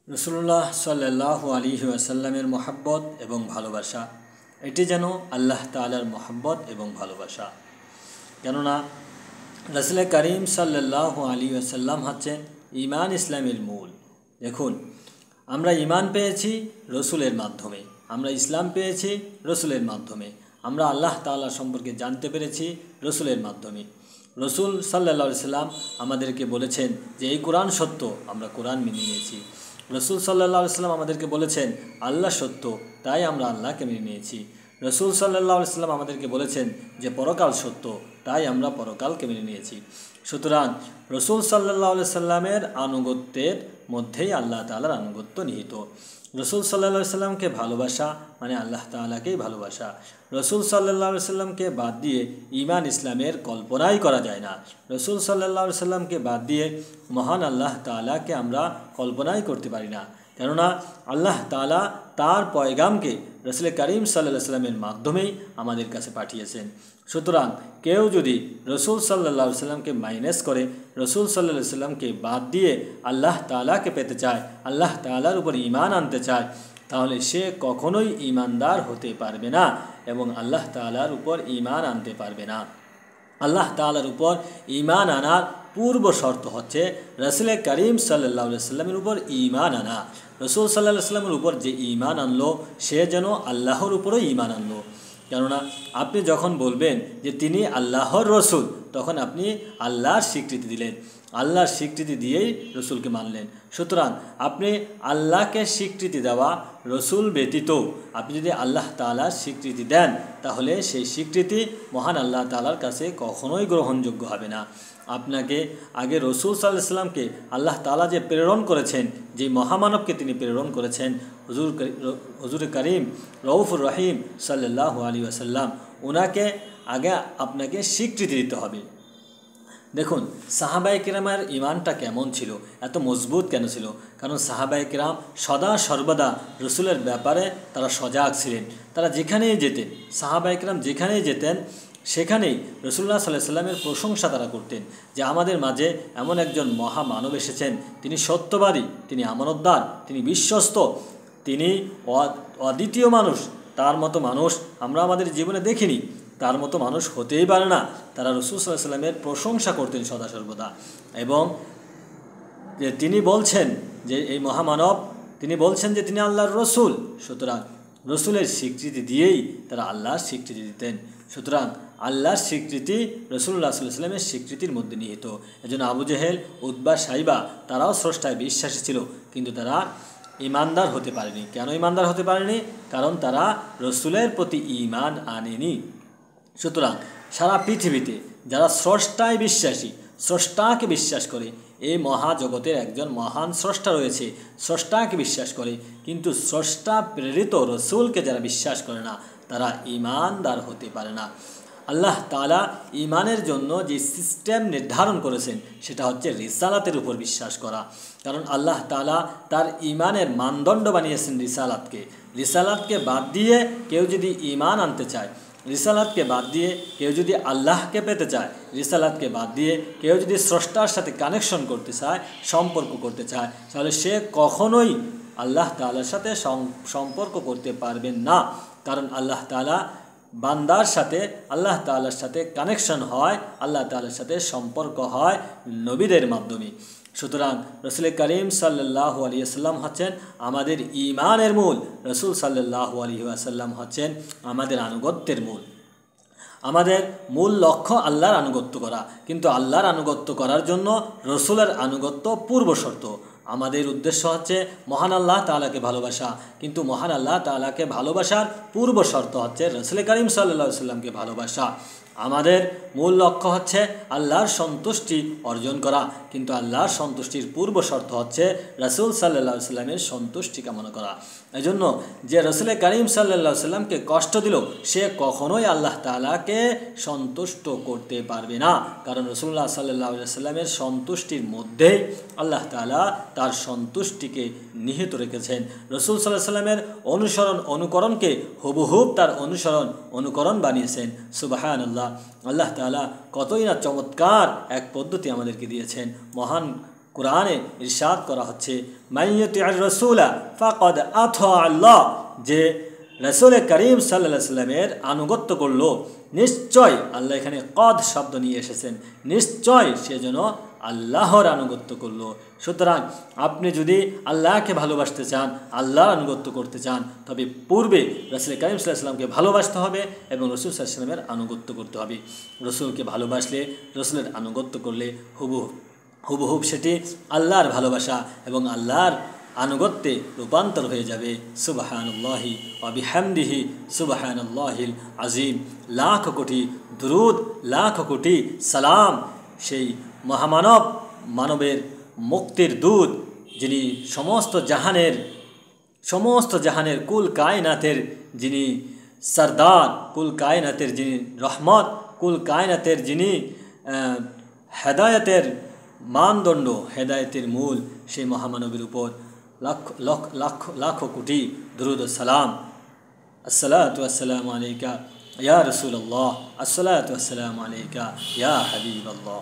রাসূলুল্লাহ সাল্লাল্লাহু আলাইহি ওয়াসাল্লামের মহব্বত এবং ভালোবাসা এটি যেন আল্লাহ তাআলার মহব্বত এবং ভালোবাসা। কেননা রাসূল করিম সাল্লাল্লাহু আলাইহি ওয়াসাল্লাম হচ্ছেন ঈমান ইসলামের মূল। দেখুন, আমরা ঈমান পেয়েছি রসুলের মাধ্যমে, আমরা ইসলাম পেয়েছি রসুলের মাধ্যমে, আমরা আল্লাহ তাআলা সম্পর্কে জানতে পেরেছি রসুলের মাধ্যমে। রসুল সাল্লাল্লাহু আলাইহি ওয়াসাল্লাম আমাদেরকে বলেছেন যে এই কোরআন সত্য, আমরা কোরআন মেনে নিয়েছি। রসুল সাল্লাল্লাহু আলাইহি ওয়াসাল্লাম আমাদেরকে বলেছেন আল্লাহ সত্য, তাই আমরা আল্লাহকে মেনে নিয়েছি। রসুল সাল্লাল্লাহু আলাইহি ওয়াসাল্লাম আমাদেরকে বলেছেন যে পরকাল সত্য, তাই আমরা পরকালকে মেনে নিয়েছি। সুতরাং রসুল সাল্লাল্লাহু আলাইহি ওয়াসাল্লামের আনুগত্যের মধ্যেই আল্লাহ তাআলার আনুগত্য নিহিত। রসুল সাল্লাল্লাহু আলাইহি ওয়াসাল্লামকে ভালোবাসা মানে আল্লাহ তাআলাকেই ভালোবাসা। রসুল সাল্লাল্লাহু আলাইহি ওয়াসাল্লামকে বাদ দিয়ে ঈমান ইসলামের কল্পনাই করা যায় না। রসুল সাল্লাল্লাহু আলাইহি ওয়াসাল্লামকে বাদ দিয়ে মহান আল্লাহ তাআলাকে আমরা কল্পনাই করতে পারি না। কেননা আল্লাহ তাআলা তার পয়গামকে রাসূল করিম সাল্লাল্লাহু আলাইহি ওয়াসাল্লামের মাধ্যমেই আমাদের কাছে পাঠিয়েছেন। সুতরাং কেউ যদি রসুল সাল্লাল্লাহু আলাইহি ওয়াসাল্লামকে মাইনাস করে, রসুল সাল্লাল্লাহু আলাইহি ওয়াসাল্লামকে বাদ দিয়ে আল্লাহ তাআলাকে পেতে চায়, আল্লাহ তাআলার উপর ঈমান আনতে চায়, তাহলে সে কখনোই ঈমানদার হতে পারবে না এবং আল্লাহ তাআলার উপর ঈমান আনতে পারবে না। আল্লাহ তাআলার উপর ঈমান আনার পূর্ব শর্ত হচ্ছে রাসূল করিম সাল্লাল্লাহু আলাইহি ওয়াসাল্লামের উপর ঈমান আনা। রসুল সাল্লাল্লাহু আলাইহি ওয়াসাল্লামের উপর যে ঈমান আনলো সে যেন আল্লাহর উপরও ঈমান আনলো। কেননা আপনি যখন বলবেন যে তিনি আল্লাহর রসুল, তখন আপনি আল্লাহর স্বীকৃতি দিলেন, আল্লাহর স্বীকৃতি দিয়েই রসুলকে মানলেন। সুতরাং আপনি আল্লাহকে স্বীকৃতি দেওয়া রসুল ব্যতীত আপনি যদি আল্লাহ তাআলার স্বীকৃতি দেন, তাহলে সেই স্বীকৃতি মহান আল্লাহ তাআলার কাছে কখনোই গ্রহণযোগ্য হবে না। আপনাকে আগে রসুল সাল্লাল্লাহু আলাইহি ওয়াসাল্লামকে আল্লাহ তাআলা যে প্রেরণ করেছেন, যে মহামানবকে তিনি প্রেরণ করেছেন, হুজুর করিম রউফুর রহিম সাল্লাল্লাহু আলাইহি ওয়াসাল্লাম, ওনাকে আগে আপনাকে স্বীকৃতি দিতে হবে। দেখুন সাহাবায়ে কেরামের ঈমানটা কেমন ছিল, এত মজবুত কেন ছিল? কারণ সাহাবায়ে কেরাম সদা সর্বদা রসুলের ব্যাপারে তারা সজাগ ছিলেন। তারা যেখানেই যেতেন, সাহাবায়ে কেরাম যেখানেই যেতেন সেখানেই রাসূলুল্লাহ সাল্লাল্লাহু আলাইহি ওয়াসাল্লামের প্রশংসা তারা করতেন যে আমাদের মাঝে এমন একজন মহামানব এসেছেন, তিনি সত্যবাদী, তিনি আমানতদার, তিনি বিশ্বস্ত, তিনি অদ্বিতীয় মানুষ, তার মতো মানুষ আমরা আমাদের জীবনে দেখিনি, তার মতো মানুষ হতেই পারে না। তারা রাসূল সাল্লাল্লাহু আলাইহি ওয়াসাল্লামের প্রশংসা করতেন সদা সর্বদা। এবং যে তিনি বলছেন যে এই মহামানব, তিনি বলছেন যে তিনি আল্লাহর রসুল, সুতরাং রসুলের স্বীকৃতি দিয়েই তারা আল্লাহর স্বীকৃতি দিতেন। সুতরাং আল্লাহর স্বীকৃতি রাসূলুল্লাহ সাল্লাল্লাহু আলাইহি ওয়াসাল্লামের স্বীকৃতির মধ্যে নিহিত। এজন্য আবু জেহেল, উতবা, সাইবা তারাও স্রষ্টায় বিশ্বাসী ছিল, কিন্তু তারা ঈমানদার হতে পারেনি। কেন ঈমানদার হতে পারেনি? কারণ তারা রসুলের প্রতি ঈমান আনেনি। সুতরাং সারা পৃথিবীতে যারা স্রষ্টায় বিশ্বাসী, স্রষ্টাকে বিশ্বাস করে, এই মহাজগতের একজন মহান স্রষ্টা রয়েছে, স্রষ্টাকে বিশ্বাস করে, কিন্তু স্রষ্টা প্রেরিত রসুলকে যারা বিশ্বাস করে না, তারা ঈমানদার হতে পারে না। আল্লাহ তাআলা ঈমানের জন্য যে সিস্টেম নির্ধারণ করেছেন সেটা হচ্ছে রিসালাতের উপর বিশ্বাস করা। কারণ আল্লাহ তাআলা তার ঈমানের মানদণ্ড বানিয়েছেন রিসালাতকে। রিসালাতকে বাদ দিয়ে কেউ যদি ঈমান আনতে চায়, রিসালাতকে বাদ দিয়ে কেউ যদি আল্লাহকে পেতে চায়, রিসালাতকে বাদ দিয়ে কেউ যদি স্রষ্টার সাথে কানেকশন করতে চায়, সম্পর্ক করতে চায়, তাহলে সে কখনোই আল্লাহ তাআলার সাথে সম্পর্ক করতে পারবেন না। কারণ আল্লাহ তাআলা বান্দার সাথে, আল্লাহ তাআলার সাথে কানেকশন হয়, আল্লাহ তাআলার সাথে সম্পর্ক হয় নবীদের মাধ্যমে। সুতরাং রাসূল করিম সাল্লাল্লাহু আলাইহি ওয়াসাল্লাম হচ্ছেন আমাদের ঈমানের মূল, রাসূল সাল্লাল্লাহু আলাইহি ওয়াসাল্লাম হচ্ছেন আমাদের আনুগত্যের মূল। আমাদের মূল লক্ষ্য আল্লাহর আনুগত্য করা, কিন্তু আল্লাহর আনুগত্য করার জন্য রসুলের আনুগত্য পূর্ব শর্ত। আমাদের উদ্দেশ্য হচ্ছে মহান আল্লাহ তাআলাকে ভালোবাসা, কিন্তু মহান আল্লাহ তাআলাকে ভালোবাসার পূর্ব শর্ত হচ্ছে রাসূল করিম সাল্লাল্লাহু আলাইহি ওয়াসাল্লামকে ভালোবাসা। আমাদের মূল লক্ষ্য হচ্ছে আল্লাহর সন্তুষ্টি অর্জন করা, কিন্তু আল্লাহর সন্তুষ্টির পূর্ব শর্ত হচ্ছে রাসূল সাল্লাল্লাহু আলাইহি ওয়াসাল্লামের সন্তুষ্টি কামনা করা। এজন্য যে রাসূল করিম সাল্লাল্লাহু আলাইহি ওয়াসাল্লামকে কষ্ট দিল, সে কখনোই আল্লাহ তাআলাকে সন্তুষ্ট করতে পারবে না। কারণ রাসূলুল্লাহ সাল্লাল্লাহু আলাইহি ওয়াসাল্লামের সন্তুষ্টির মধ্যেই আল্লাহ তাআলা তার সন্তুষ্টিকে নিহিত রেখেছেন। রাসূল সাল্লাল্লাহু আলাইহি ওয়াসাল্লামের অনুকরণকে হুবহুব তার অনুকরণ বানিয়েছেন। সুবহানাল্লাহ। আল্লাহ তাআলা কতই না চমৎকার এক পদ্ধতি আমাদেরকে দিয়েছেন। মহান কোরআনে ইরশাদ করা হচ্ছে মাইয়ুতি'আর রাসূলা ফাকাদ আতা আল্লাহ, যে রাসূল করিম সাল্লাল্লাহু আলাইহি ওয়াসাল্লামের আনুগত্য করলো, নিশ্চয় আল্লাহ এখানে কদ শব্দ নিয়ে এসেছেন, নিশ্চয় সে যেন আল্লাহর আনুগত্য করলো। সুতরাং আপনি যদি আল্লাহকে ভালোবাসতে চান, আল্লাহর আনুগত্য করতে চান, তবে পূর্বে রাসূল করিম সাল্লাল্লাহু আলাইহি ওয়াসাল্লামকে ভালোবাসতে হবে এবং রাসূল সাল্লাল্লাহু আলাইহি ওয়াসাল্লামের আনুগত্য করতে হবে। রাসূলকে ভালোবাসলে, রাসূলের আনুগত্য করলে হুবহুব সেটি আল্লাহর ভালোবাসা এবং আল্লাহর আনুগত্যে রূপান্তর হয়ে যাবে। সুবহানাল্লাহি ওয়া বিহামদিহি সুবহানাল্লাহিল আযীম। লাখ কোটি দুরুদ, লাখ কোটি সালাম সেই মহামানব, মানবের মুক্তির দূত, যিনি সমস্ত জাহানের কুল কায়নাতের যিনি সরদার, কুল কায়নাতের যিনি রহমত, কুল কায়নাতের যিনি হেদায়েতের মানদণ্ড, হেদায়েতের মূল, সেই মহামানবের উপর লাখ কোটি দুরুদ ও সালাম। আসসালাতু ওয়াসসালামু আলাইকা ইয়া রাসূলুল্লাহ, আসসালাতু ওয়াসসালামু আলাইকা ইয়া হাবিবাল্লাহ।